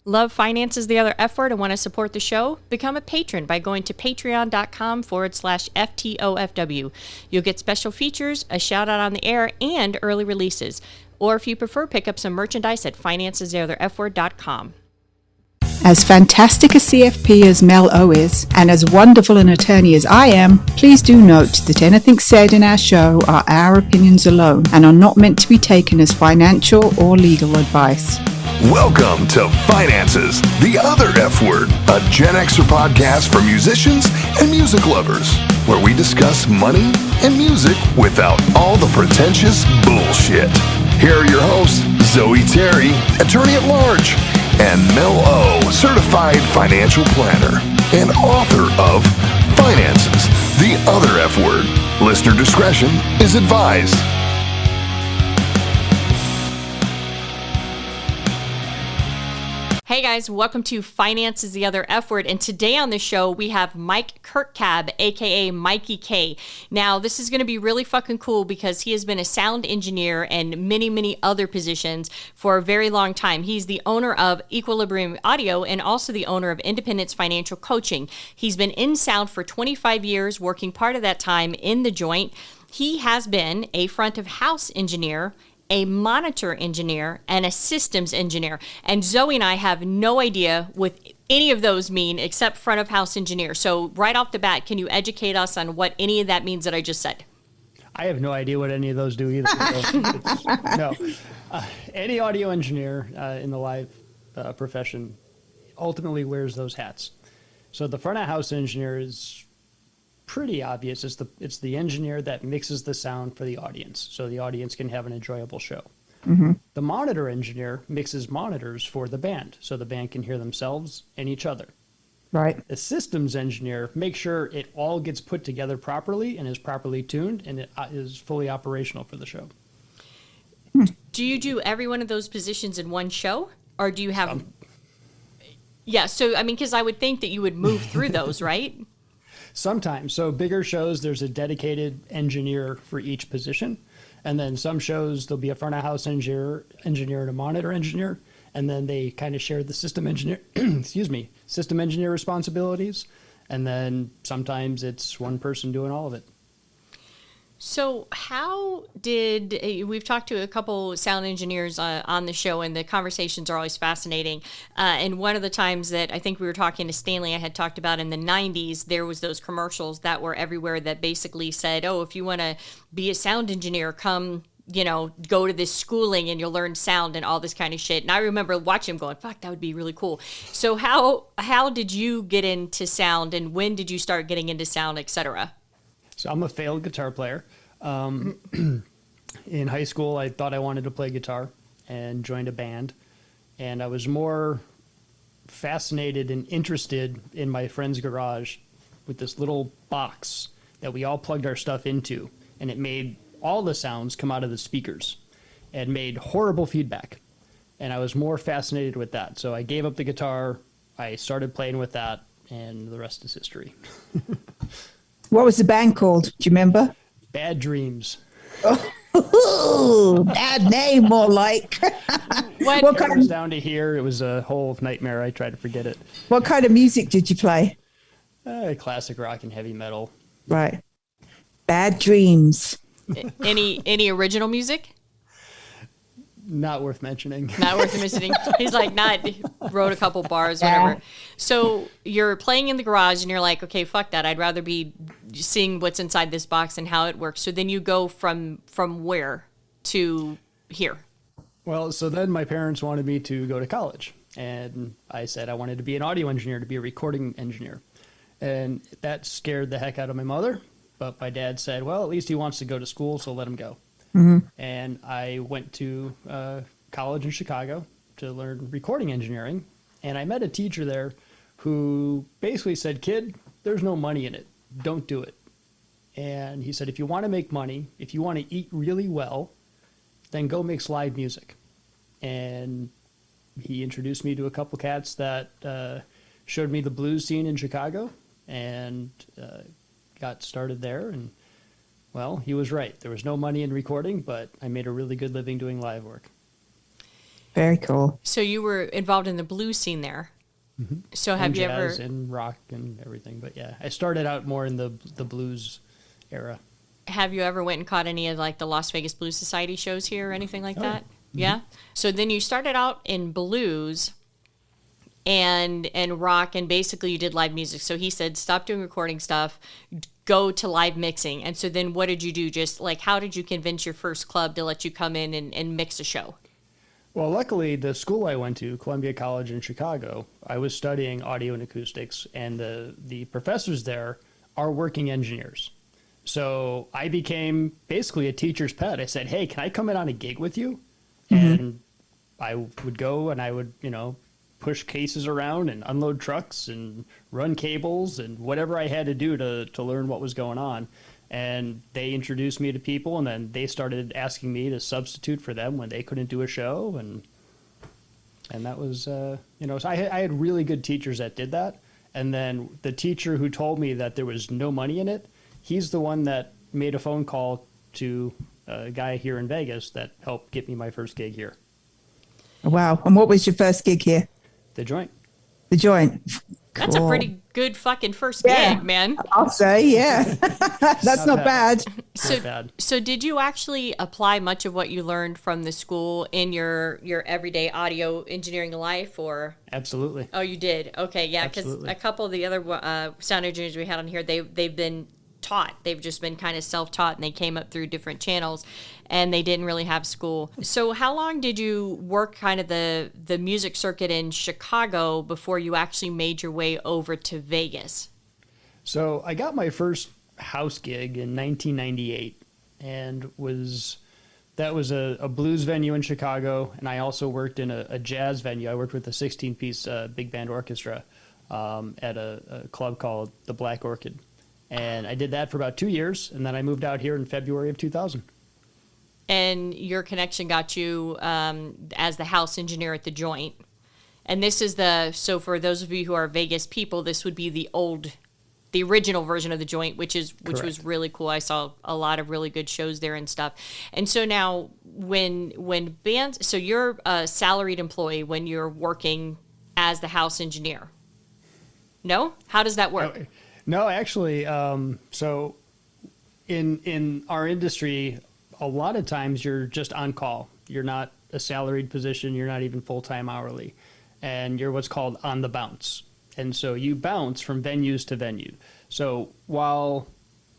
Love finances the other F word and want to support the show? Become a patron by going to patreon.com/FTOFW. You'll get special features, a shout out on the air, and early releases. Or if you prefer, pick up some merchandise at financestheotherfword.com. As fantastic a CFP as Mel O is, and as wonderful an attorney as I am, please do note that anything said in our show are our opinions alone and are not meant to be taken as financial or legal advice. Welcome to Finances, the Other F Word, a Gen Xer podcast for musicians and music lovers, where we discuss money and music without all the pretentious bullshit. Here are your hosts, Zoe Terry, attorney at large, and Mel O, certified financial planner and author of Finances, the Other F Word. Listener discretion is advised. Hey guys, welcome to Finance is the Other F Word, and today on the show we have Mike Kurcab, aka Mikey K. Now, this is going to be really fucking cool because he has been a sound engineer and many other positions for a very long time. He's the owner of Equilibrium Audio and also the owner of Independence Financial Coaching. He's been in sound for 25 years, working part of that time in the joint. He has been a front of house engineer, a monitor engineer, and a systems engineer. And Zoe and I have no idea what any of those mean except front of house engineer. So right off the bat, can you educate us on what any of that means that I just said? I have no idea what any of those do either. Any audio engineer in the live profession ultimately wears those hats. So the front of house engineer is pretty obvious. It's the engineer that mixes the sound for the audience, so the audience can have an enjoyable show. Mm-hmm. The monitor engineer mixes monitors for the band, so the band can hear themselves and each other. Right. The systems engineer makes sure it all gets put together properly and is properly tuned, and it is fully operational for the show. Do you do every one of those positions in one show, or do you have? Yeah. So I mean, because I would think that you would move through those, right? Sometimes. So bigger shows, there's a dedicated engineer for each position. And then some shows, there'll be a front of house engineer and a monitor engineer. And then they kind of share the system engineer, system engineer responsibilities. And then sometimes it's one person doing all of it. So we've talked to a couple sound engineers on the show, and the conversations are always fascinating. And one of the times that I think we were talking to Stanley, I had talked about in the 90s, there was those commercials that were everywhere that basically said, oh, if you want to be a sound engineer, come, go to this schooling and you'll learn sound and all this kind of shit. And I remember watching him going, fuck, that would be really cool. So how did you get into sound, and when did you start getting into sound, et cetera? So I'm a failed guitar player. In high school, I thought I wanted to play guitar and joined a band. And I was more fascinated and interested in my friend's garage with this little box that we all plugged our stuff into. And it made all the sounds come out of the speakers and made horrible feedback. And I was more fascinated with that. So I gave up the guitar. I started playing with that, and the rest is history. What was the band called? Do you remember? Bad Dreams. Oh, bad name, more like. What kind was down to here? It was a whole nightmare. I tried to forget it. What kind of music did you play? Classic rock and heavy metal. Right. Bad Dreams. Any original music? Not worth mentioning. Not worth mentioning. He's like, wrote a couple bars, whatever. Yeah. So you're playing in the garage and you're like, okay, fuck that. I'd rather be seeing what's inside this box and how it works. So then you go from where to here? Well, so then my parents wanted me to go to college. And I said I wanted to be an audio engineer, to be a recording engineer. And that scared the heck out of my mother. But my dad said, well, at least he wants to go to school, so let him go. Mm-hmm. And I went to college in Chicago to learn recording engineering. And I met a teacher there who basically said, kid, there's no money in it. Don't do it. And he said, if you want to make money, if you want to eat really well, then go mix live music. And he introduced me to a couple cats that showed me the blues scene in Chicago, and got started there. And well, he was right. There was no money in recording, but I made a really good living doing live work. Very cool. So you were involved in the blues scene there. So have and you jazz ever? and rock and everything. But yeah, I started out more in the blues era. Have you ever went and caught any of like the Las Vegas Blues Society shows here or anything like that? Yeah. So then you started out in blues and rock, and basically you did live music. So he said, stop doing recording stuff, go to live mixing. And so then what did you do? Just like, how did you convince your first club to let you come in and mix a show? Well, luckily, the school I went to, Columbia College in Chicago, I was studying audio and acoustics, and the professors there are working engineers. So I became basically a teacher's pet. I said, hey, can I come in on a gig with you? And I would go and I would, push cases around and unload trucks and run cables and whatever I had to do to learn what was going on. And they introduced me to people, and then they started asking me to substitute for them when they couldn't do a show. And that was, so I had really good teachers that did that. And then the teacher who told me that there was no money in it, he's the one that made a phone call to a guy here in Vegas that helped get me my first gig here. Wow. And what was your first gig here? The Joint. The Joint. That's a Cool. pretty good fucking first Yeah. gig, man. I'll say, yeah. That's not bad. Not bad. So did you actually apply much of what you learned from the school in your everyday audio engineering life, or? Absolutely. Oh, you did? Okay, yeah, because Absolutely. a couple of the other sound engineers we had on here, they've been taught. They've just been kind of self-taught, and they came up through different channels, and they didn't really have school. So how long did you work kind of the music circuit in Chicago before you actually made your way over to Vegas? So I got my first house gig in 1998, and that was a blues venue in Chicago, and I also worked in a jazz venue. I worked with a 16-piece big band orchestra at a club called the Black Orchid. And I did that for about 2 years, and then I moved out here in February of 2000. And your connection got you as the house engineer at the Joint. And this is so for those of you who are Vegas people, this would be the original version of the Joint, which was Correct. really cool. I saw a lot of really good shows there and stuff. And so now when bands, so you're a salaried employee when you're working as the house engineer. No? How does that work? No, actually, so in our industry, a lot of times you're just on call. You're not a salaried position. You're not even full-time hourly. And you're what's called on the bounce. And so you bounce from venues to venue. So while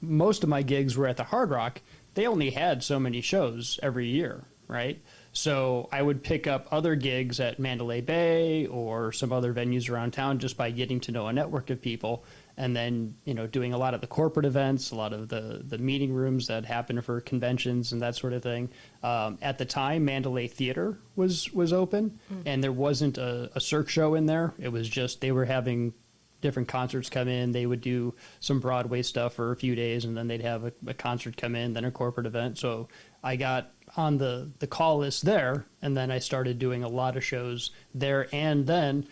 most of my gigs were at the Hard Rock, they only had so many shows every year, right? So I would pick up other gigs at Mandalay Bay or some other venues around town just by getting to know a network of people. And then, doing a lot of the corporate events, a lot of the meeting rooms that happen for conventions and that sort of thing. At the time, Mandalay Theater was open, and there wasn't a Cirque show in there. It was just they were having different concerts come in. They would do some Broadway stuff for a few days, and then they'd have a concert come in, then a corporate event. So I got on the call list there, and then I started doing a lot of shows there, and then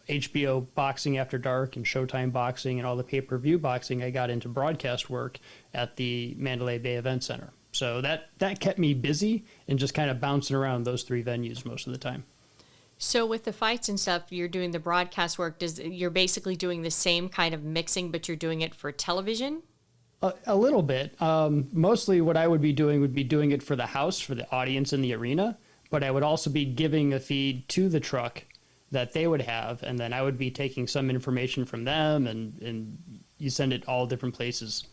HBO Boxing After Dark and Showtime Boxing and all the pay-per-view boxing, I got into broadcast work at the Mandalay Bay Event Center. So that kept me busy and just kind of bouncing around those three venues most of the time. So with the fights and stuff, you're doing the broadcast work. You're basically doing the same kind of mixing, but you're doing it for television? A little bit. Mostly what I would be doing it for the house, for the audience in the arena, but I would also be giving a feed to the truck that they would have, and then I would be taking some information from them, and you send it all different places.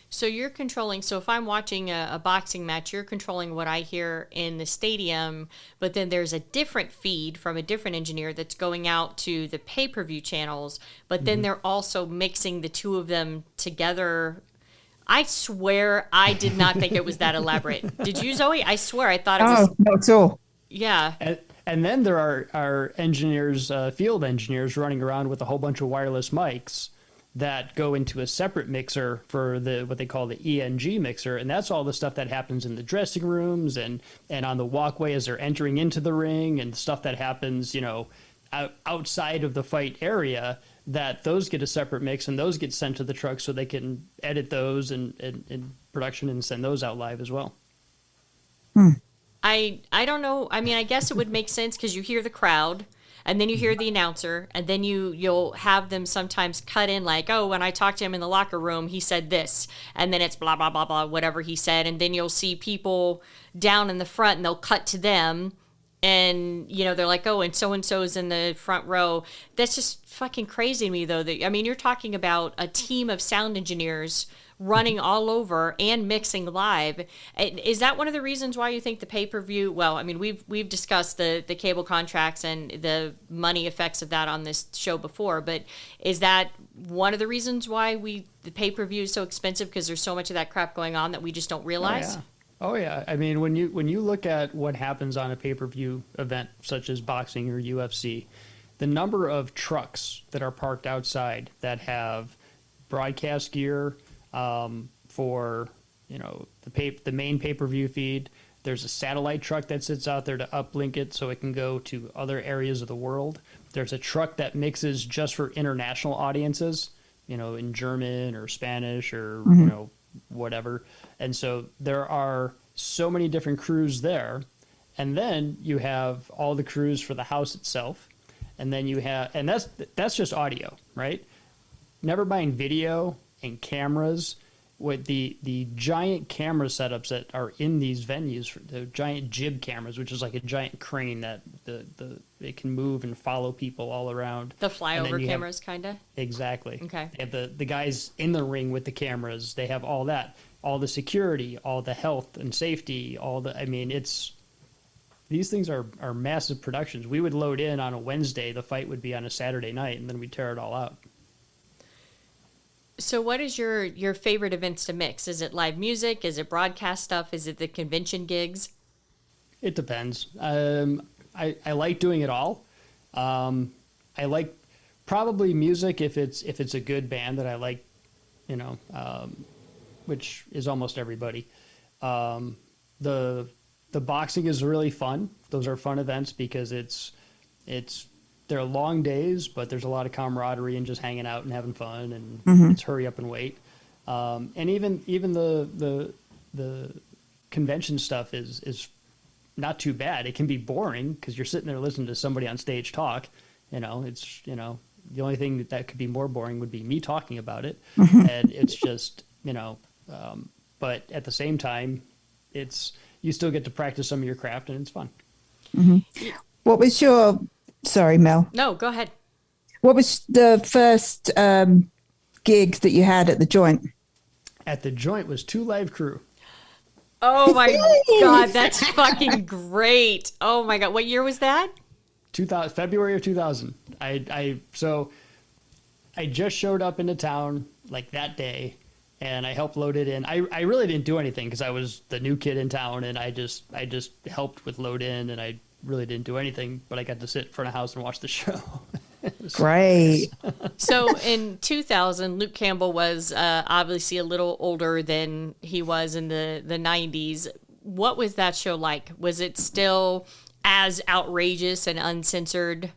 So you're controlling, so if I'm watching a boxing match, you're controlling what I hear in the stadium, but then there's a different feed from a different engineer that's going out to the pay-per-view channels, but then they're also mixing the two of them together. I swear I did not think it was that elaborate. Did you, Zoe? I swear I thought it was. Oh, not at all. Yeah. And then there are engineers, field engineers running around with a whole bunch of wireless mics that go into a separate mixer for what they call the ENG mixer. And that's all the stuff that happens in the dressing rooms and on the walkway as they're entering into the ring, and stuff that happens, outside of the fight area, that those get a separate mix and those get sent to the truck so they can edit those in production and send those out live as well. I don't know. I mean, I guess it would make sense because you hear the crowd and then you hear the announcer and then you'll have them sometimes cut in like, oh, when I talked to him in the locker room, he said this, and then it's blah, blah, blah, blah, whatever he said. And then you'll see people down in the front and they'll cut to them and, they're like, oh, and so-and-so's in the front row. That's just fucking crazy to me, though. I mean, you're talking about a team of sound engineers running all over and mixing live. Is that one of the reasons why you think the pay-per-view, well, I mean, we've discussed the cable contracts and the money effects of that on this show before, but is that one of the reasons why the pay-per-view is so expensive because there's so much of that crap going on that we just don't realize? Oh yeah. I mean, when you look at what happens on a pay-per-view event such as boxing or UFC, the number of trucks that are parked outside that have broadcast gear, for the main pay-per-view feed. There's a satellite truck that sits out there to uplink it so it can go to other areas of the world. There's a truck that mixes just for international audiences, in German or Spanish or whatever. And so there are so many different crews there. And then you have all the crews for the house itself. And then you have, and that's just audio, right? Never mind video and cameras with the giant camera setups that are in these venues, the giant jib cameras, which is like a giant crane that it can move and follow people all around. The flyover cameras, kind of? Exactly. Okay. They have the guys in the ring with the cameras. They have all that, all the security, all the health and safety, these things are massive productions. We would load in on a Wednesday. The fight would be on a Saturday night, and then we tear it all out. So what is your favorite events to mix? Is it live music? Is it broadcast stuff? Is it the convention gigs? It depends. I like doing it all. I like probably music if it's a good band that I like, which is almost everybody. The boxing is really fun. Those are fun events because they're long days, but there's a lot of camaraderie and just hanging out and having fun, and it's hurry up and wait. And even the convention stuff is not too bad. It can be boring because you're sitting there listening to somebody on stage talk. The only thing that could be more boring would be me talking about it, and it's just but at the same time, you still get to practice some of your craft, and it's fun. What was your Sorry, Mel. No, go ahead. What was the first gig that you had at the Joint? At the Joint was 2 Live Crew. Oh my God, that's fucking great. Oh my God, what year was that? February of 2000. I just showed up into town like that day, and I helped load it in. I really didn't do anything because I was the new kid in town, and I just helped with load in, and I really didn't do anything, but I got to sit in front of the house and watch the show. Great. So in 2000, Luke Campbell was obviously a little older than he was in the 90s. What was that show like? Was it still as outrageous and uncensored?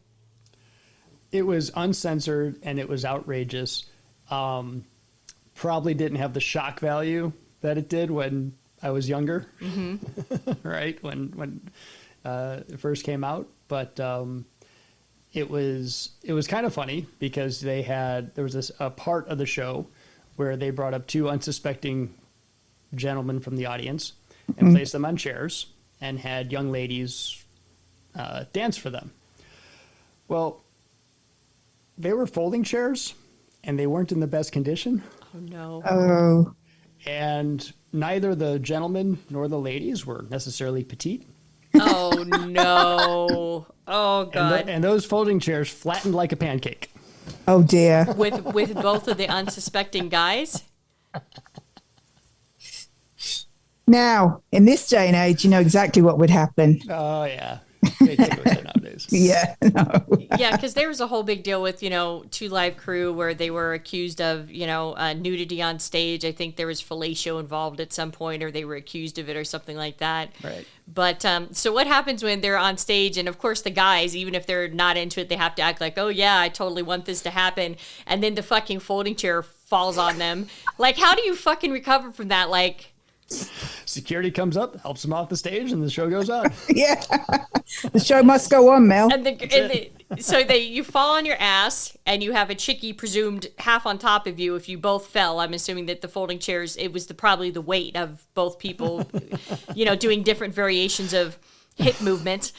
It was uncensored and it was outrageous. Probably didn't have the shock value that it did when I was younger, right? When it first came out, but it was kind of funny because there was a part of the show where they brought up 2 unsuspecting gentlemen from the audience and placed them on chairs and had young ladies dance for them. Well, they were folding chairs and they weren't in the best condition. Oh no. Oh. And neither the gentlemen nor the ladies were necessarily petite. Oh no. Oh God. And those folding chairs flattened like a pancake. Oh dear. With both of the unsuspecting guys? Now, in this day and age, you know exactly what would happen. Oh yeah. They take it nowadays. Yeah. No. Yeah, because there was a whole big deal with, 2 Live Crew where they were accused of, nudity on stage. I think there was fellatio involved at some point, or they were accused of it or something like that. Right. But so what happens when they're on stage? And of course, the guys, even if they're not into it, they have to act like, oh, yeah, I totally want this to happen. And then the fucking folding chair falls on them. Like, how do you fucking recover from that? Like, Security comes up, helps them off the stage, and the show goes on. Yeah. The show must go on, Mel. So you fall on your ass, and you have a chickie presumed half on top of you. If you both fell, I'm assuming that the folding chairs, it was probably the weight of both people, doing different variations of hip movements.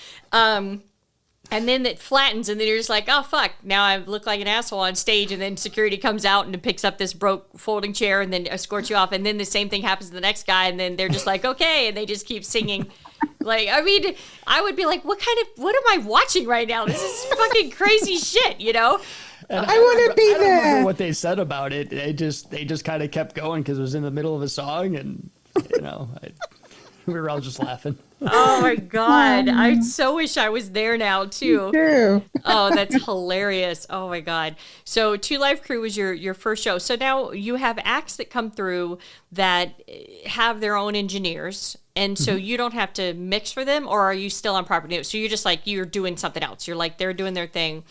And then it flattens, and then you're just like, oh, fuck, now I look like an asshole on stage, and then security comes out and picks up this broke folding chair and then escorts you off, and then the same thing happens to the next guy, and then they're just like, okay, and they just keep singing. Like, I mean, I would be like, what am I watching right now? This is fucking crazy shit, And I want to be I don't remember there. what they said about it. They just kind of kept going because it was in the middle of a song, and we were all just laughing. Oh my God. I so wish I was there now too. True. Oh, that's hilarious. Oh my God. So Two Live Crew was your first show. So now you have acts that come through that have their own engineers. And so you don't have to mix for them, or are you still on property? So you're just like, you're doing something else. You're like, they're doing their thing.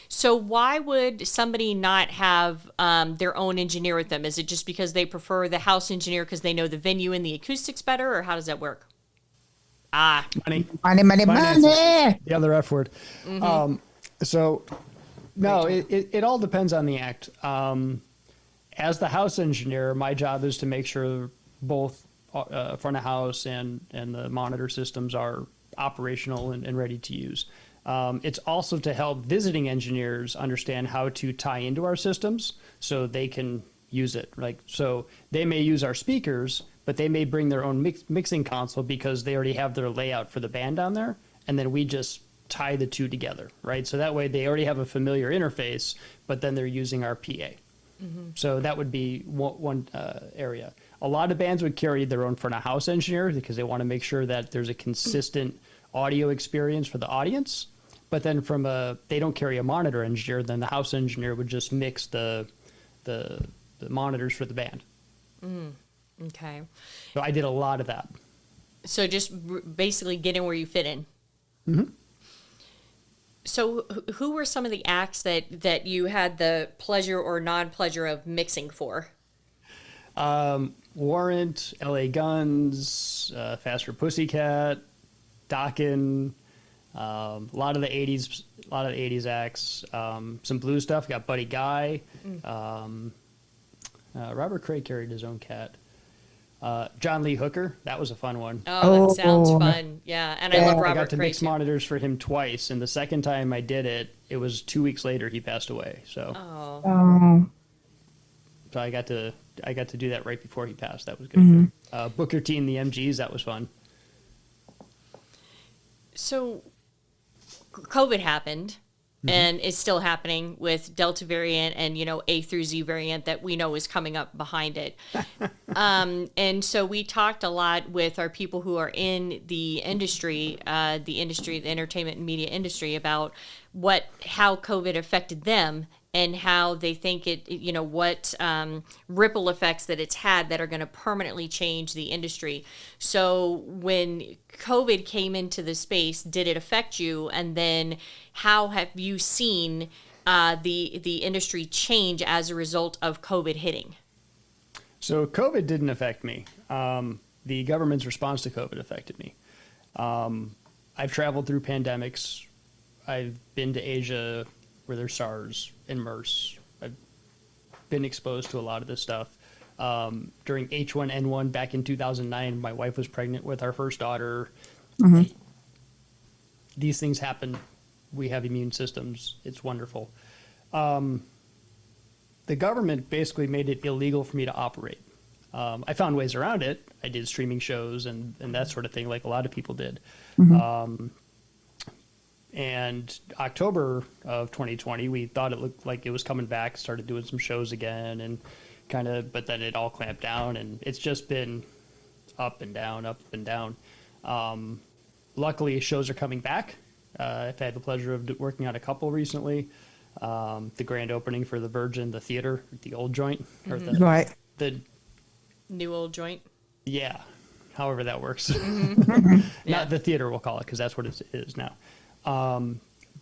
So why would somebody not have their own engineer with them? Is it just because they prefer the house engineer because they know the venue and the acoustics better, or how does that work? Money. Money. The other F word. So, no, it all depends on the act. As the house engineer, my job is to make sure both front of house and the monitor systems are operational and ready to use. It's also to help visiting engineers understand how to tie into our systems so they can use it. Like, so they may use our speakers, but they may bring their own mixing console because they already have their layout for the band down there, and then we just tie the two together, right? So that way they already have a familiar interface, but then they're using our PA. So that would be one area. A lot of bands would carry their own front of house engineer because they want to make sure that there's a consistent audio experience for the audience. But then they don't carry a monitor engineer, then the house engineer would just mix the monitors for the band. Okay. So I did a lot of that. So just basically get in where you fit in. So who were some of the acts that you had the pleasure or non-pleasure of mixing for? Warrant, LA Guns, Faster Pussycat, Dokken, a lot of the 80s acts, some blues stuff. Got Buddy Guy. Robert Cray carried his own cat. John Lee Hooker, that was a fun one. Oh, that sounds fun. Yeah, and I love Robert I got to Cray mix too. monitors for him twice, and the second time I did it, it was 2 weeks later he passed away. So, so I got to do that right before he passed. That was good. Booker T and the MGs, that was fun. So COVID happened. And it's still happening with Delta variant and, A through Z variant that we know is coming up behind it. And so we talked a lot with our people who are in the industry, the entertainment and media industry, about how COVID affected them and how they think what ripple effects that it's had that are going to permanently change the industry. So when COVID came into the space, did it affect you? And then how have you seen the industry change as a result of COVID hitting? So COVID didn't affect me. The government's response to COVID affected me. I've traveled through pandemics. I've been to Asia where there's SARS and MERS. I've been exposed to a lot of this stuff. During H1N1 back in 2009, my wife was pregnant with our first daughter. These things happen. We have immune systems. It's wonderful. The government basically made it illegal for me to operate. I found ways around it. I did streaming shows and that sort of thing, like a lot of people did. And October of 2020, we thought it looked like it was coming back, started doing some shows again and but then it all clamped down, and it's just been up and down, up and down. Luckily, shows are coming back. I've had the pleasure of working on a couple recently. The grand opening for the Virgin, the theater, the old joint, or the New old joint. Yeah, however that works. Not the theater, we'll call it, because that's what it is now.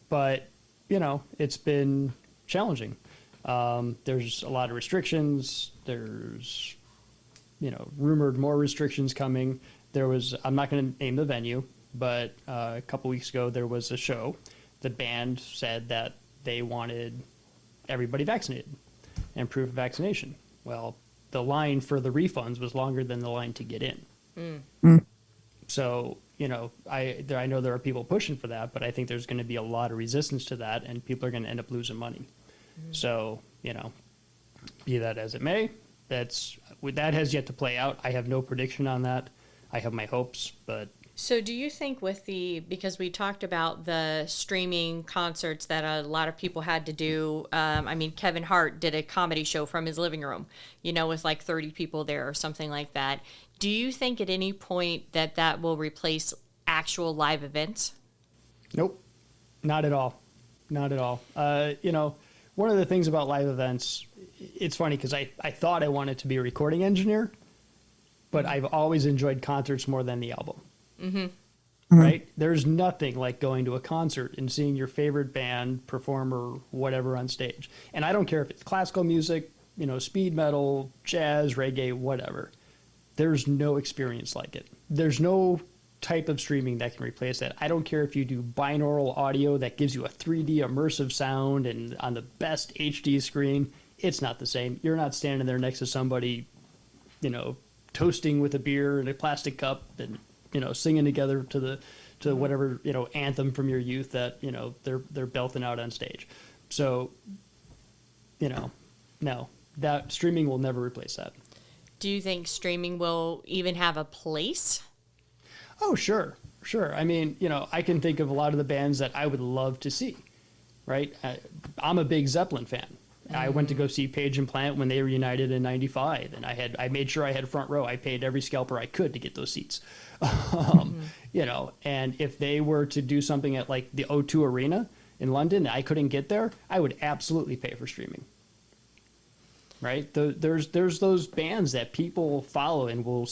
But it's been challenging. There's a lot of restrictions. There's rumored more restrictions coming. I'm not going to name the venue, but a couple weeks ago there was a show. The band said that they wanted everybody vaccinated and proof of vaccination. Well, the line for the refunds was longer than the line to get in. So, I know there are people pushing for that, but I think there's going to be a lot of resistance to that, and people are going to end up losing money. So, be that as it may, that has yet to play out. I have no prediction on that. I have my hopes, but... So do you think because we talked about the streaming concerts that a lot of people had to do, Kevin Hart did a comedy show from his living room, with like 30 people there or something like that. Do you think at any point that will replace actual live events? Nope, not at all. Not at all. One of the things about live events, it's funny because I thought I wanted to be a recording engineer, but I've always enjoyed concerts more than the album. Right? There's nothing like going to a concert and seeing your favorite band perform or whatever on stage. And I don't care if it's classical music, speed metal, jazz, reggae, whatever. There's no experience like it. There's no type of streaming that can replace that. I don't care if you do binaural audio that gives you a 3D immersive sound and on the best HD screen. It's not the same. You're not standing there next to somebody, toasting with a beer in a plastic cup and singing together to whatever, anthem from your youth that, they're belting out on stage. So, no, that streaming will never replace that. Do you think streaming will even have a place? Oh, sure. I can think of a lot of the bands that I would love to see, right? I'm a big Zeppelin fan. I went to go see Page and Plant when they reunited in '95, and I made sure I had front row. I paid every scalper I could to get those seats. And if they were to do something at like the O2 Arena in London, I couldn't get there, I would absolutely pay for streaming. Right? There's those bands that people follow and will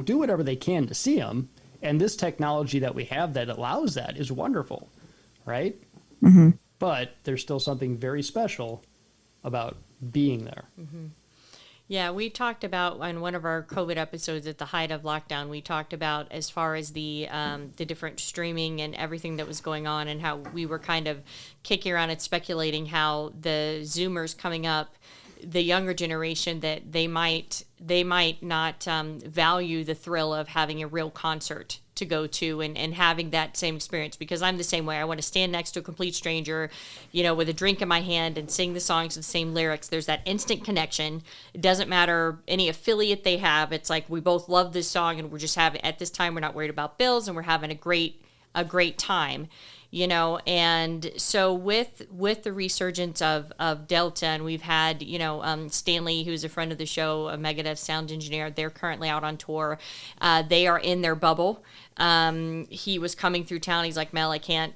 do whatever they can to see them. And this technology that we have that allows that is wonderful, right? But there's still something very special about being there. Yeah, we talked about on one of our COVID episodes at the height of lockdown, we talked about as far as the different streaming and everything that was going on and how we were kind of kicking around and speculating how the Zoomers coming up, the younger generation, that they might not value the thrill of having a real concert to go to and having that same experience, because I'm the same way. I want to stand next to a complete stranger, with a drink in my hand and sing the songs with the same lyrics. There's that instant connection. It doesn't matter any affiliate they have. It's like we both love this song and we're just having, at this time, we're not worried about bills and we're having a great time. And so with the resurgence of Delta, and we've had, Stanley, who's a friend of the show, a Megadeth sound engineer, they're currently out on tour. They are in their bubble. He was coming through town. He's like, Mel, I can't,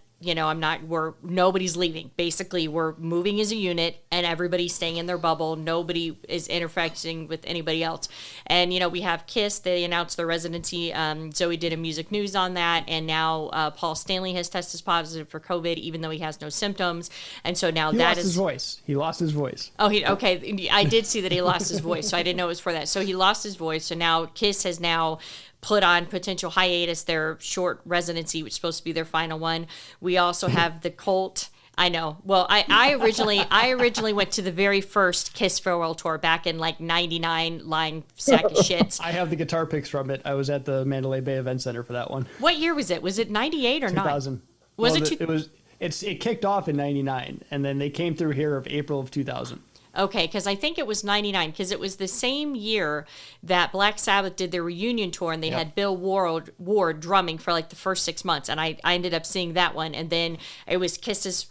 nobody's leaving. Basically, we're moving as a unit and everybody's staying in their bubble. Nobody is interacting with anybody else. And, we have KISS. They announced their residency. Zoe did a music news on that. And now Paul Stanley has tested positive for COVID, even though he has no symptoms. And so now he lost his voice. He lost his voice. Oh, okay. I did see that he lost his voice, so I didn't know it was for that. So he lost his voice. So now KISS has now put on potential hiatus their short residency, which is supposed to be their final one. We also have the Cult. I know. Well, I originally went to the very first KISS farewell tour back in like '99, lying sack of shit. I have the guitar picks from it. I was at the Mandalay Bay Event Center for that one. What year was it? Was it '98 or 2000? It kicked off in '99, and then they came through here of April of 2000. Okay, because I think it was 99, because it was the same year that Black Sabbath did their reunion tour, and they had Bill Ward drumming for like the first 6 months, and I ended up seeing that one, and then it was KISS's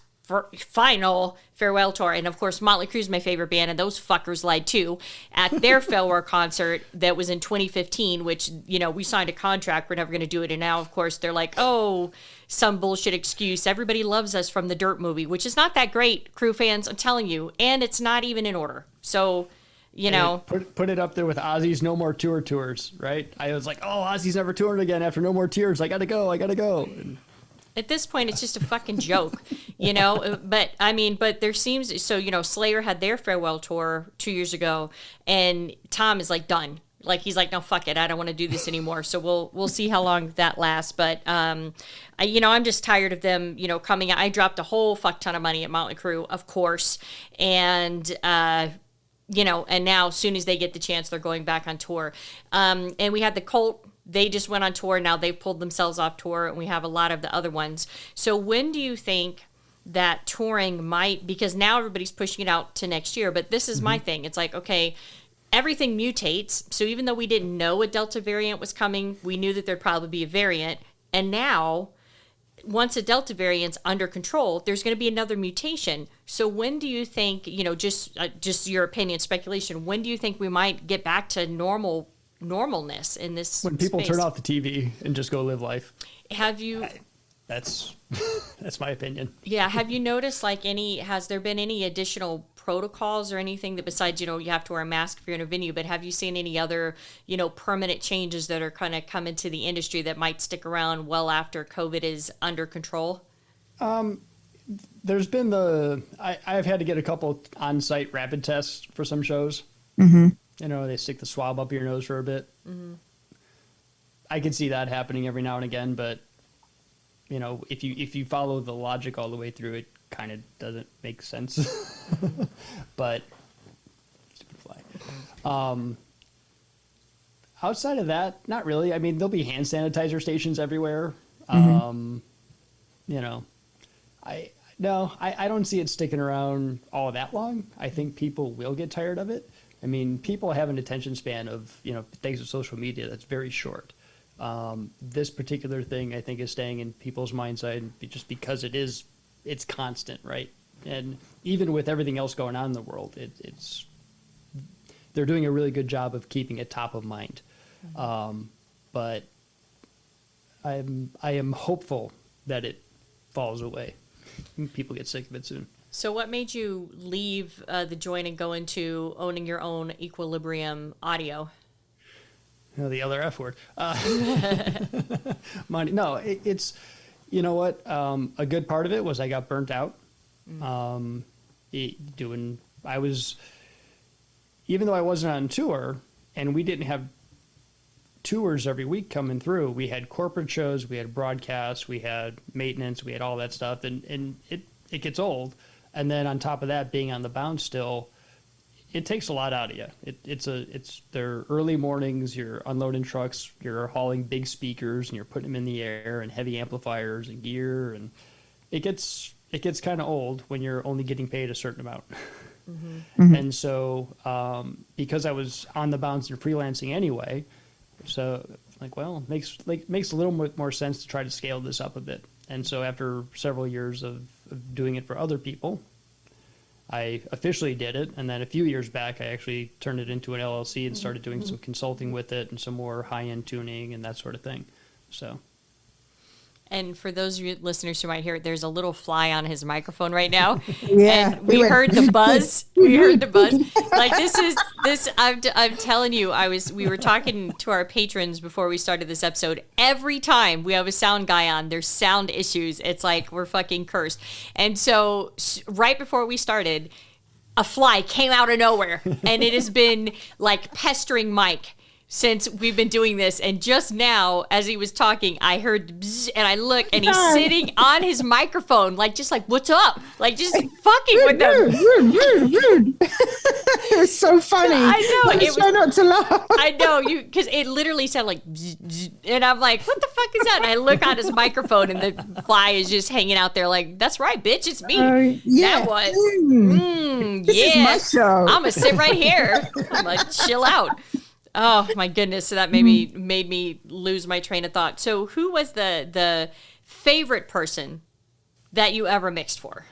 final farewell tour, and of course Motley Crue's my favorite band, and those fuckers lied too at their farewell concert that was in 2015, which we signed a contract, we're never going to do it, and now of course they're like, oh, some bullshit excuse, everybody loves us from the Dirt movie, which is not that great, Crew fans, I'm telling you, and it's not even in order. So put it up there with Ozzy's No More Tours, right? I was like, oh, Ozzy's never touring again after No More Tears, I gotta go. And at this point, it's just a fucking joke, but there seems, Slayer had their farewell tour 2 years ago, and Tom is like done. Like he's like, no, fuck it, I don't want to do this anymore. So we'll see how long that lasts. But I'm just tired of them, coming out. I dropped a whole fuck ton of money at Motley Crue, of course, and and now as soon as they get the chance, they're going back on tour. And we had the Cult. They just went on tour. Now they've pulled themselves off tour, and we have a lot of the other ones. So when do you think that touring might, because now everybody's pushing it out to next year, but this is my thing. It's like, okay, everything mutates. So even though we didn't know a Delta variant was coming, we knew that there'd probably be a variant. And now, once a Delta variant's under control, there's going to be another mutation. So when do you think, just your opinion, speculation, when do you think we might get back to normalness in this When people space? turn off the TV and just go live life. Have you... That's my opinion. Yeah. Have you noticed has there been any additional protocols or anything that besides, you have to wear a mask if you're in a venue, but have you seen any other, permanent changes that are kind of coming to the industry that might stick around well after COVID is under control? There's been I've had to get a couple on-site rapid tests for some shows. Mm-hmm. They stick the swab up your nose for a bit. Mm-hmm. I could see that happening every now and again, but if you follow the logic all the way through, it kind of doesn't make sense. But stupid fly. Outside of that, not really. I mean, there'll be hand sanitizer stations everywhere. Mm-hmm. I don't see it sticking around all that long. I think people will get tired of it. I mean, people have an attention span of, thanks to social media, that's very short. This particular thing, I think, is staying in people's minds just because it's constant, right? And even with everything else going on in the world, they're doing a really good job of keeping it top of mind. But I am hopeful that it falls away. People get sick of it soon. So what made you leave the joint and go into owning your own Equilibrium audio? The other F word. Money. No, it's, a good part of it was I got burnt out. Even though I wasn't on tour and we didn't have tours every week coming through, we had corporate shows, we had broadcasts, we had maintenance, we had all that stuff. And it gets old. And then on top of that, being on the bounce still, it takes a lot out of you. It's their early mornings, you're unloading trucks, you're hauling big speakers and you're putting them in the air and heavy amplifiers and gear. And it gets kind of old when you're only getting paid a certain amount. Mm-hmm. Mm-hmm. And so, because I was on the bounce and freelancing anyway, so makes a little more sense to try to scale this up a bit. And so after several years of doing it for other people, I officially did it, and then a few years back, I actually turned it into an LLC and started doing some consulting with it and some more high-end tuning and that sort of thing. So, and for those of you listeners who might hear it, there's a little fly on his microphone right now. Yeah, and we heard the buzz. We heard the buzz. Like this. I'm telling you, we were talking to our patrons before we started this episode. Every time we have a sound guy on, there's sound issues. It's like we're fucking cursed. And so right before we started, a fly came out of nowhere, and it has been like pestering Mike since we've been doing this. And just now, as he was talking, I heard bzz, and I look, and he's sitting on his microphone, just like, what's up? Like, just fucking with them. Rude. It's so funny. I know. I try not to laugh. I know, because it literally sounded like, bzz, bzz, and I'm like, what the fuck is that? And I look on his microphone, and the fly is just hanging out there like, that's right, bitch, it's me. Yeah. That was, This is my show. I'm going to sit right here. I'm like, chill out. Oh my goodness! So that made me lose my train of thought. So who was the favorite person that you ever mixed for?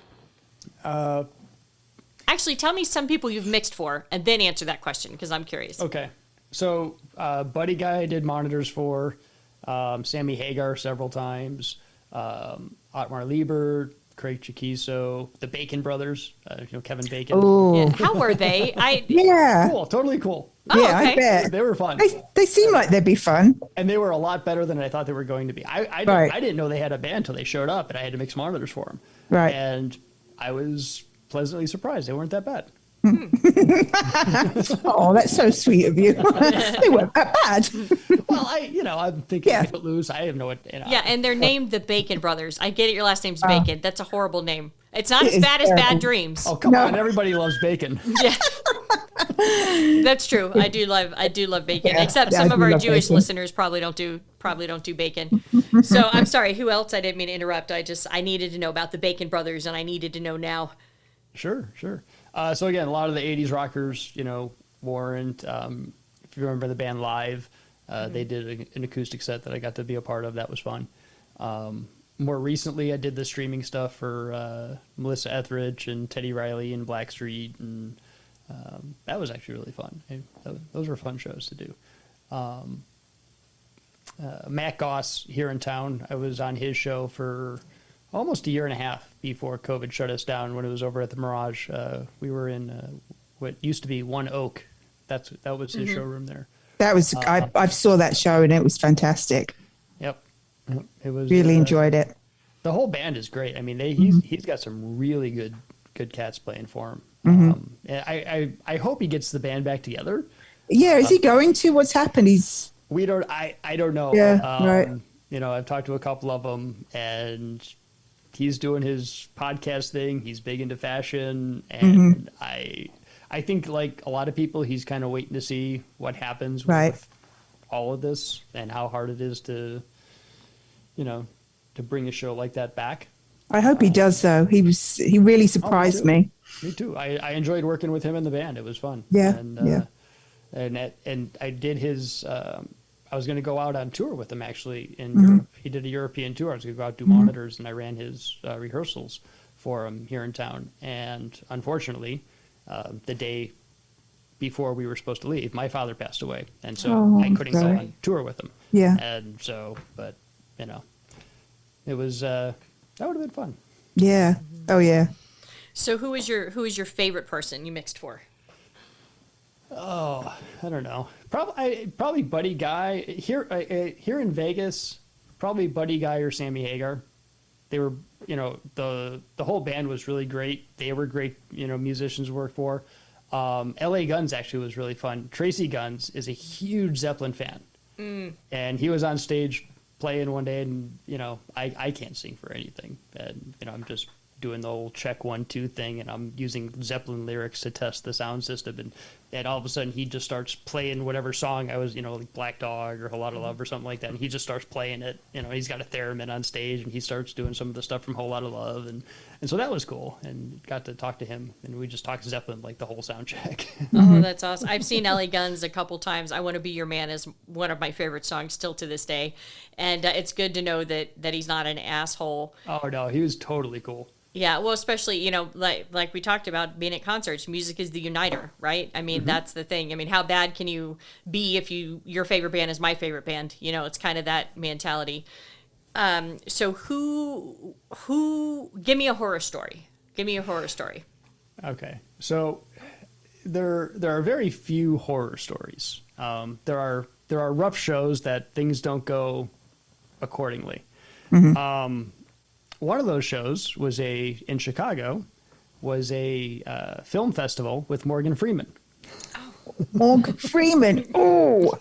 Actually, tell me some people you've mixed for, and then answer that question because I'm curious. Okay, so Buddy Guy I did monitors for, Sammy Hagar several times, Otmar Liebert, Craig Chiquiso, the Bacon Brothers, Kevin Bacon. Oh, Yeah. How were they? yeah. Cool, totally cool. Oh, Yeah, okay. I bet. They were fun. They seem like they'd be fun. And they were a lot better than I thought they were going to be. I didn't know they had a band until they showed up, and I had to mix monitors for them. Right. And I was pleasantly surprised. They weren't that bad. Oh, that's so sweet of you. They weren't that bad. Well, I'm thinking Yeah. Footloose. I have no idea. Yeah, and they're named the Bacon Brothers. I get it. Your last name's Bacon. That's a horrible name. It's not It as is bad as Bad terrible. Dreams. Oh, come No. on. Everybody loves bacon. Yeah, that's true. I do love bacon. Yeah, Except yeah, some I of do our love Jewish bacon. listeners probably don't do bacon. So I'm sorry. Who else? I didn't mean to interrupt. I needed to know about the Bacon Brothers, and I needed to know now. Sure. So again, a lot of the 80s rockers, Warrant, if you remember the band Live, they did an acoustic set that I got to be a part of. That was fun. More recently, I did the streaming stuff for Melissa Etheridge and Teddy Riley and Blackstreet, and that was actually really fun. Those were fun shows to do. Matt Goss here in town, I was on his show for almost a year and a half before COVID shut us down when it was over at the Mirage. We were in what used to be One Oak. That was his showroom there. That was I saw that show and it was fantastic. Yep. It was Really enjoyed it. The whole band is great. I mean, he's got some really good cats playing for him. And I hope he gets the band back together. Yeah, is he going to? What's happened? I don't know. Yeah, right. I've talked to a couple of them, and he's doing his podcast thing. He's big into fashion, and I think, like a lot of people, he's kind of waiting to see what happens with all of this and how hard it is to bring a show like that back. I hope he does though. He really surprised me. Me too. I enjoyed working with him in the band. It was fun. Yeah, And I did his. I was going to go out on tour with him actually in Europe. He did a European tour. I was going to go out do monitors, and I ran his rehearsals for him here in town. And unfortunately, the day before we were supposed to leave, my father passed away, and so I couldn't go on tour with him. Yeah. And so, but it was that would have been fun. Yeah. Oh yeah. So who is your favorite person you mixed for? Oh, I don't know. Probably Buddy Guy here in Vegas. Probably Buddy Guy or Sammy Hagar. They were, the whole band was really great. They were great, musicians to work for. L.A. Guns actually was really fun. Tracy Guns is a huge Zeppelin fan, and he was on stage playing one day, and I can't sing for anything, and I'm just doing the old check 1 2 thing, and I'm using Zeppelin lyrics to test the sound system, and all of a sudden he just starts playing whatever song I was, like Black Dog or Whole Lotta Love or something like that, and he just starts playing it. He's got a theremin on stage, and he starts doing some of the stuff from Whole Lotta Love, and so that was cool, and got to talk to him, and we just talked Zeppelin like the whole sound check. Oh, that's awesome. I've seen LA Guns a couple times. I Want to Be Your Man is one of my favorite songs still to this day, and it's good to know that he's not an asshole. Oh no, he was totally cool. Yeah, well, especially, like we talked about being at concerts, music is the uniter, right? I mean, that's the thing. I mean, how bad can you be if your favorite band is my favorite band? It's kind of that mentality. So who, give me a horror story. Give me a horror story. Okay. So there are very few horror stories. There are rough shows that things don't go accordingly. One of those shows was in Chicago, was a film festival with Morgan Freeman. Morgan Freeman. Oh,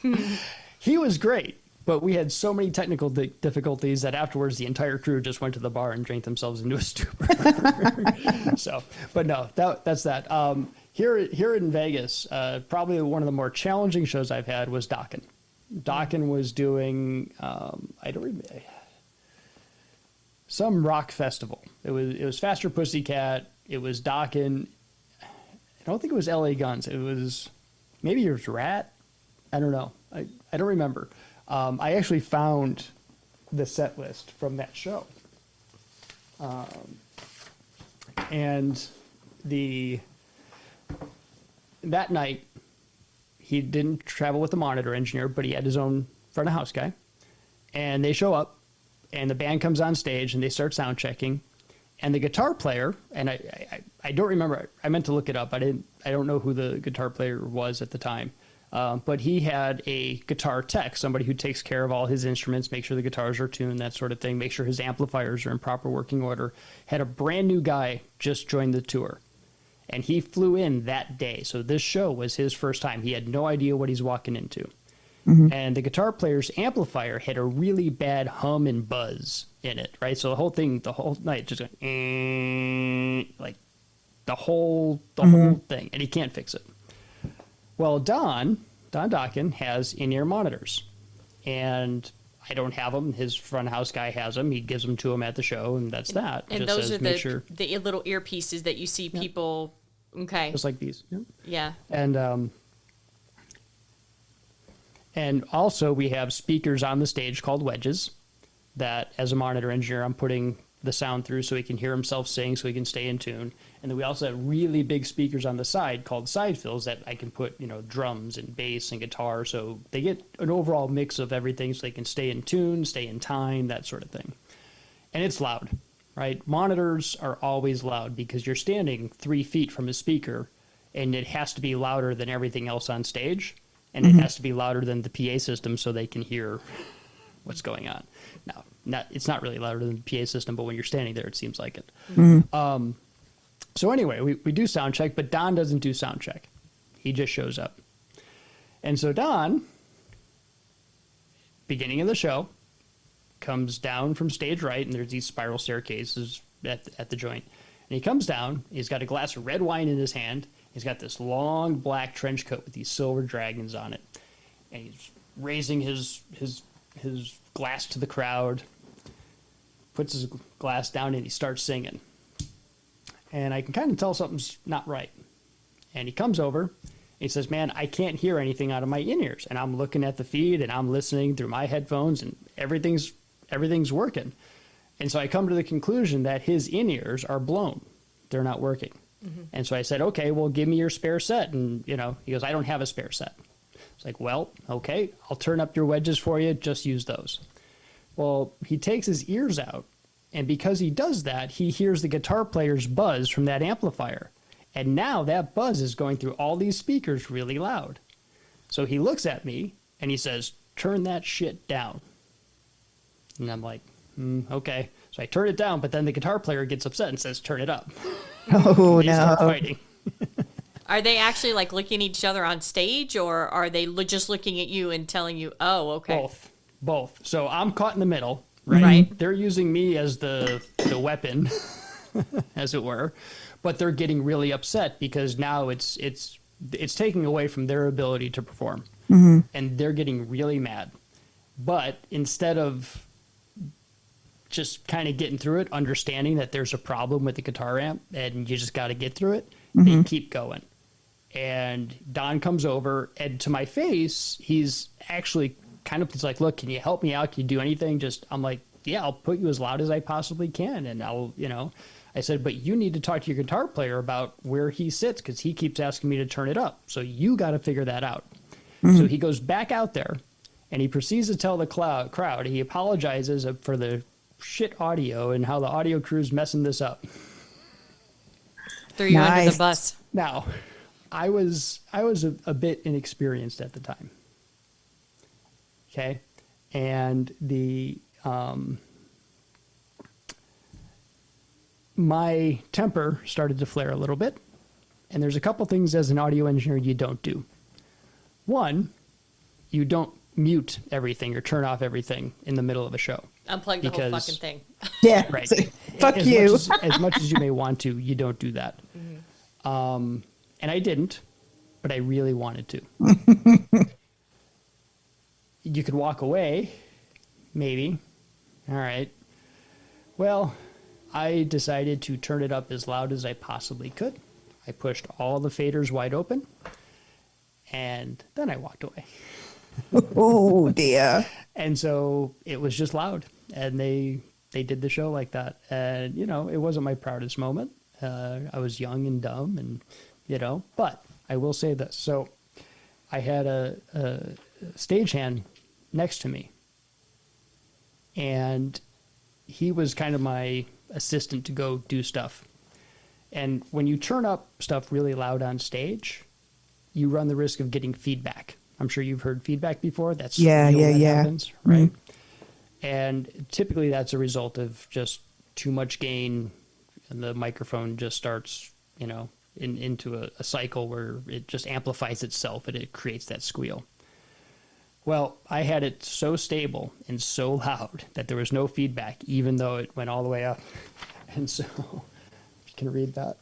He was great, but we had so many technical difficulties that afterwards the entire crew just went to the bar and drank themselves into a stupor. But no, that's that. Here in Vegas, probably one of the more challenging shows I've had was Dokken. Dokken was doing, I don't remember. Some rock festival. It was Faster Pussycat. It was Dokken. I don't think it was L.A. Guns. Maybe it was Rat. I don't know. I don't remember. I actually found the set list from that show. And that night he didn't travel with the monitor engineer, but he had his own front of house guy. And they show up. And the band comes on stage and they start sound checking, and the guitar player, and I don't remember, I meant to look it up. I don't know who the guitar player was at the time. But he had a guitar tech, somebody who takes care of all his instruments, make sure the guitars are tuned, that sort of thing, make sure his amplifiers are in proper working order. Had a brand new guy just join the tour. And he flew in that day. So this show was his first time. He had no idea what he's walking into. And the guitar player's amplifier had a really bad hum and buzz in it, right? So the whole night just going, like the whole thing, and he can't fix it. Well, Don Dokken has in-ear monitors, and I don't have them. His front house guy has them. He gives them to him at the show, and that's that. And just those says, are the little earpieces that you see people. Okay. Just like these. Yeah. And also we have speakers on the stage called wedges that, as a monitor engineer, I'm putting the sound through so he can hear himself sing, so he can stay in tune. And then we also have really big speakers on the side called side fills that I can put, drums and bass and guitar. So they get an overall mix of everything so they can stay in tune, stay in time, that sort of thing. And it's loud, right? Monitors are always loud because you're standing 3 feet from a speaker, and it has to be louder than everything else on stage. And it has to be louder than the PA system so they can hear what's going on. Now, it's not really louder than the PA system, but when you're standing there, it seems like it. So anyway, we do sound check, but Don doesn't do sound check. He just shows up. And so Don, beginning of the show, comes down from stage right, and there's these spiral staircases at the joint. And he comes down, he's got a glass of red wine in his hand, he's got this long black trench coat with these silver dragons on it. And he's raising his glass to the crowd, puts his glass down, and he starts singing. And I can kind of tell something's not right. And he comes over, and he says, man, I can't hear anything out of my in-ears. And I'm looking at the feed, and I'm listening through my headphones, and everything's working. And so I come to the conclusion that his in-ears are blown. They're not working. And so I said, okay, well, give me your spare set. And, he goes, I don't have a spare set. It's like, well, okay, I'll turn up your wedges for you. Just use those. Well, he takes his ears out. And because he does that, he hears the guitar player's buzz from that amplifier. And now that buzz is going through all these speakers really loud. So he looks at me and he says, turn that shit down. And I'm like, okay. So I turn it down, but then the guitar player gets upset and says, turn it up. Oh, They start fighting. Are they actually like looking at each other on stage, or are they just looking at you and telling you, oh, okay? Both. So I'm caught in the middle, right? Right. They're using me as the weapon, as it were, but they're getting really upset because now it's taking away from their ability to perform, and they're getting really mad. But instead of just kind of getting through it, understanding that there's a problem with the guitar amp and you just got to get through it, they keep going. And Don comes over, and to my face, he's actually he's like, look, can you help me out? Can you do anything? I'm like, yeah, I'll put you as loud as I possibly can. And I said, but you need to talk to your guitar player about where he sits, because he keeps asking me to turn it up. So you got to figure that out. So he goes back out there, and he proceeds to tell the crowd, he apologizes for the shit audio and how the audio crew's messing this up. Threw you under the bus. Now, I was a bit inexperienced at the time. Okay, and my temper started to flare a little bit, and there's a couple things as an audio engineer you don't do. One, you don't mute everything or turn off everything in the middle of a show. Unplug the whole fucking thing. Yeah, right. Fuck you. As much as you may want to, you don't do that. And I didn't, but I really wanted to. You could walk away, maybe. All right. Well, I decided to turn it up as loud as I possibly could. I pushed all the faders wide open, and then I walked away. Oh, dear. And so it was just loud, and they did the show like that. And, it wasn't my proudest moment. I was young and dumb, and, but I will say this. So I had a stagehand next to me, and he was kind of my assistant to go do stuff. And when you turn up stuff really loud on stage, you run the risk of getting feedback. I'm sure you've heard feedback before. That's yeah. Happens, right? And typically that's a result of just too much gain, and the microphone just starts, into a cycle where it just amplifies itself and it creates that squeal. Well, I had it so stable and so loud that there was no feedback, even though it went all the way up. And so, you can read that.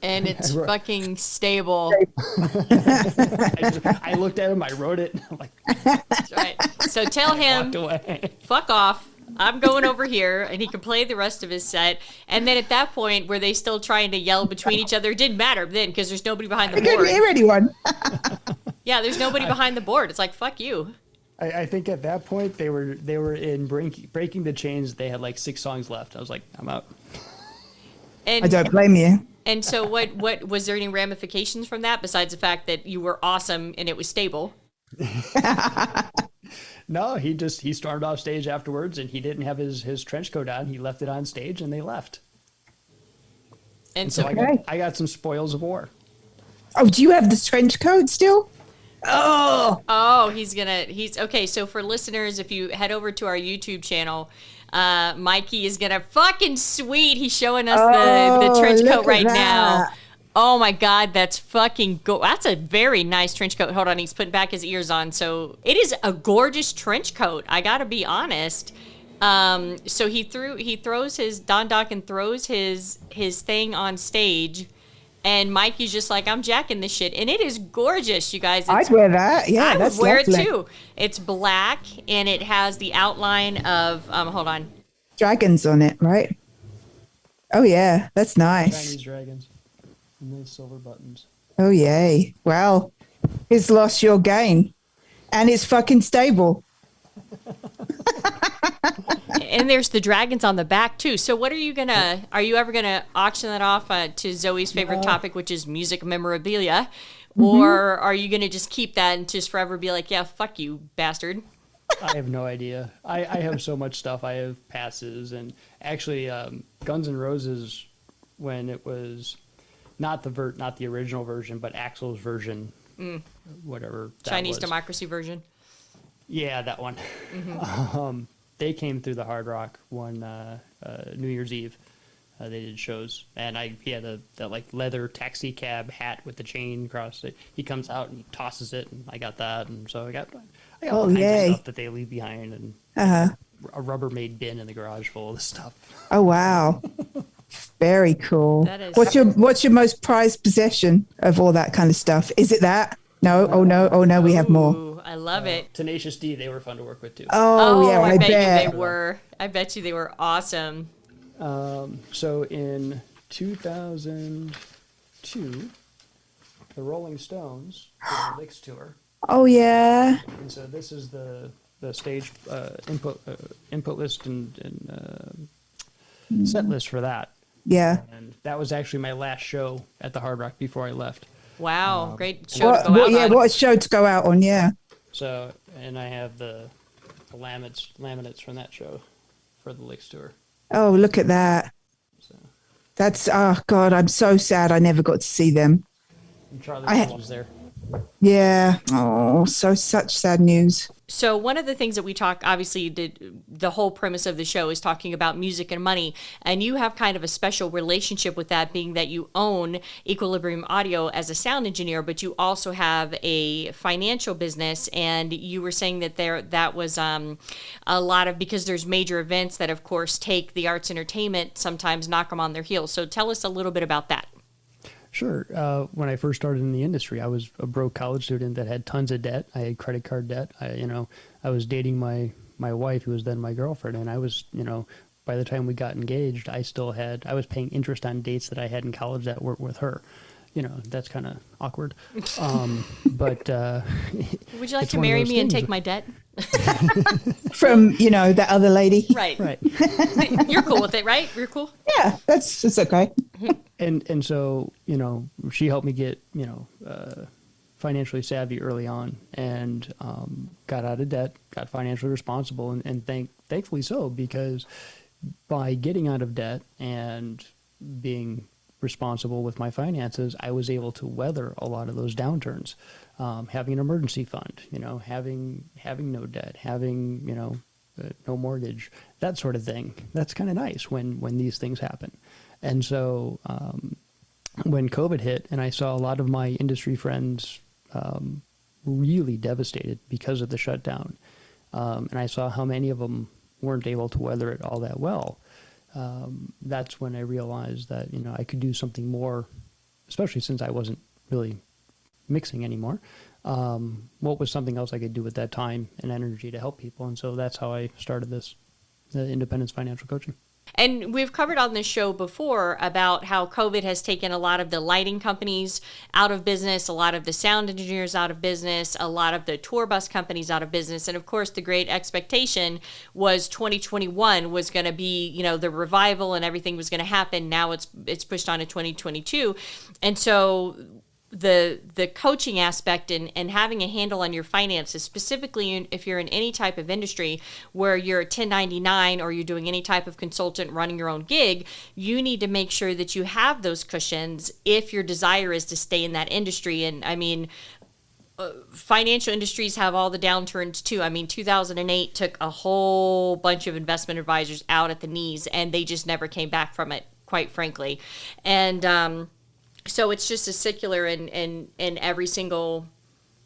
And it's fucking stable. I looked at him, I wrote it. I'm like, That's right. So tell him, walked away. fuck off. I'm going over here, and he can play the rest of his set. And then at that point, were they still trying to yell between each other? It didn't matter then because there's nobody behind the I couldn't board. hear anyone. Yeah, there's nobody behind the board. It's like, fuck you. I think at that point they were in breaking the chains. They had like 6 songs left. I was like, I'm out. And, I don't blame you. And so what was there any ramifications from that besides the fact that you were awesome and it was stable? No, he stormed off stage afterwards, and he didn't have his trench coat on. He left it on stage, and they left. And So so, I got some spoils of war. Oh, do you have the trench coat still? Oh, he's okay. So for listeners, if you head over to our YouTube channel, Mikey is gonna fucking sweet. He's showing us the trench look coat at right now. that. Oh my God, that's fucking that's a very nice trench coat. Hold on, he's putting back his ears on. So it is a gorgeous trench coat. I gotta be honest. So Don Dokken throws his thing on stage, and Mikey's just like, I'm jacking this shit, and it is gorgeous, you guys. I'd wear that. Yeah, I that's would wear lovely. it too. It's black and it has the outline of hold on. Dragons on it, right? Oh yeah, that's nice. Chinese dragons. And those silver buttons. Oh yay! Well, it's lost your gain, and it's fucking stable. And there's the dragons on the back too. So what are you ever gonna auction that off to Zoe's favorite topic, which is music memorabilia? Or are you gonna just keep that and just forever be like, yeah, fuck you, bastard? I have no idea. I have so much stuff. I have passes, and actually Guns N' Roses, when it was not the original version, but Axl's version, whatever that Chinese was. democracy version. Yeah, that one. They came through the Hard Rock one New Year's Eve. They did shows, and he had that like leather taxi cab hat with the chain across it. He comes out and he tosses it, and I got that, and so I got all kinds of stuff that they leave behind, and a Rubbermaid bin in the garage full of this stuff. Oh wow, very cool. That is- What's your most prized possession of all that kind of stuff? Is it that? No. Oh no. We have more. Ooh, I love it. Tenacious D, they were fun to work with too. Oh yeah, I bet bet. you they were. I bet you they were awesome. So in 2002, the Rolling Stones did the Licks tour, Oh yeah. and so this is the stage input list and set list for that. Yeah. And that was actually my last show at the Hard Rock before I left. Wow, great show to go out on. What a show to go out on, yeah. So, and I have the laminates from that show for the Licks tour. Oh, look at that. So, That's, oh God, I'm so sad I never got to see them. and Charlie I- Watts was there. Yeah. Oh, such sad news. So one of the things that we talk, obviously, the whole premise of the show is talking about music and money, and you have kind of a special relationship with that, being that you own Equilibrium Audio as a sound engineer, but you also have a financial business, and you were saying that that was a lot of, because there's major events that, of course, take the arts entertainment, sometimes knock them on their heels. So tell us a little bit about that. Sure. When I first started in the industry, I was a broke college student that had tons of debt. I had credit card debt. I was dating my wife, who was then my girlfriend, and I was, by the time we got engaged, I was paying interest on dates that I had in college that weren't with her. That's kind of awkward. But Would you like it's to one of marry those me and things. take my debt? From, that other lady. Right. Right. You're cool with it, right? You're cool? Yeah, it's okay. And so, she helped me get, financially savvy early on, and got out of debt, got financially responsible, and thankfully so, because by getting out of debt and being responsible with my finances, I was able to weather a lot of those downturns. Having an emergency fund, having no debt, having, no mortgage, that sort of thing. That's kind of nice when these things happen. And so when COVID hit, and I saw a lot of my industry friends really devastated because of the shutdown. And I saw how many of them weren't able to weather it all that well. That's when I realized that, I could do something more, especially since I wasn't really mixing anymore. What was something else I could do with that time and energy to help people? And so that's how I started the Independence Financial Coaching. And we've covered on this show before about how COVID has taken a lot of the lighting companies out of business, a lot of the sound engineers out of business, a lot of the tour bus companies out of business. And of course, the great expectation was 2021 was going to be, the revival and everything was going to happen. Now it's pushed on to 2022. And so the coaching aspect and having a handle on your finances, specifically if you're in any type of industry where you're a 1099 or you're doing any type of consultant running your own gig, you need to make sure that you have those cushions if your desire is to stay in that industry. And I mean, financial industries have all the downturns too. I mean, 2008 took a whole bunch of investment advisors out at the knees, and they just never came back from it, quite frankly. And so it's just a secular in every single,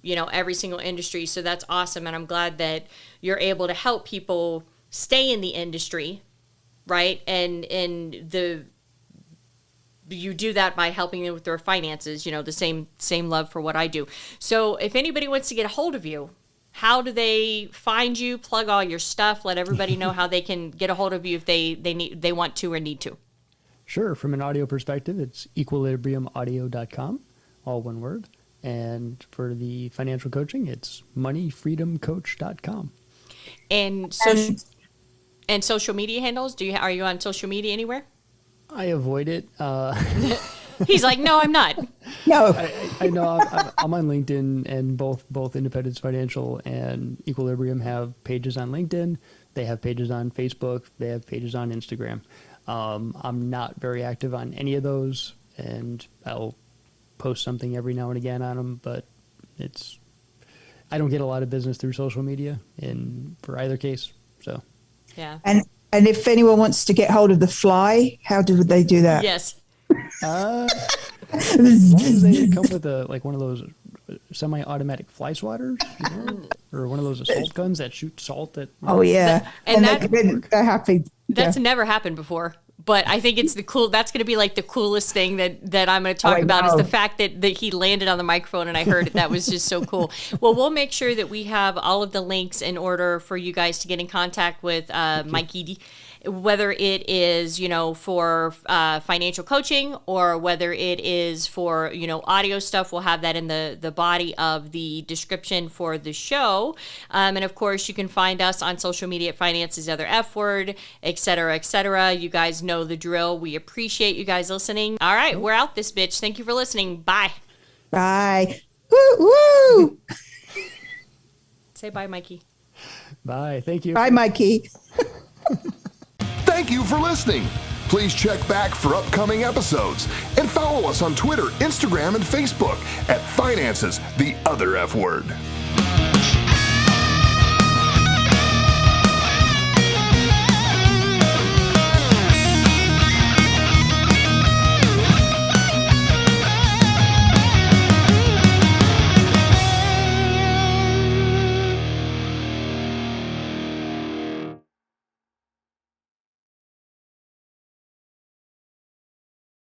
every single industry. So that's awesome. And I'm glad that you're able to help people stay in the industry, right? And you do that by helping them with their finances, the same love for what I do. So if anybody wants to get a hold of you, how do they find you? Plug all your stuff. Let everybody know how they can get a hold of you if they want to or need to. Sure. From an audio perspective, it's equilibriumaudio.com, all one word. And for the financial coaching, it's moneyfreedomcoach.com. And social media handles? Are you on social media anywhere? I avoid it. He's like, no, I'm not. No. I know I'm on LinkedIn, and both Independence Financial and Equilibrium have pages on LinkedIn. They have pages on Facebook. They have pages on Instagram. I'm not very active on any of those, and I'll post something every now and again on them, but I don't get a lot of business through social media for either case. So, yeah. And if anyone wants to get hold of the fly, how do they do that? Yes. As long as they come with one of those semi-automatic fly swatters, or one of those assault guns that shoot salt. Oh yeah, they're happy. That's never happened before, but I think it's that's going to be like the coolest thing that I'm going to talk about is the fact that he landed on the microphone and I heard it. That was just so cool. Well, we'll make sure that we have all of the links in order for you guys to get in contact with Mikey, whether it is, for financial coaching or whether it is for, audio stuff. We'll have that in the body of the description for the show. And of course, you can find us on social media at Finance is the Other F Word, et cetera, et cetera. You guys know the drill. We appreciate you guys listening. All right, we're out this bitch. Thank you for listening. Bye. Bye. Woo, woo. Say bye, Mikey. Bye. Thank you. Bye, Mikey. Thank you for listening. Please check back for upcoming episodes and follow us on Twitter, Instagram, and Facebook at Finances, the Other F Word.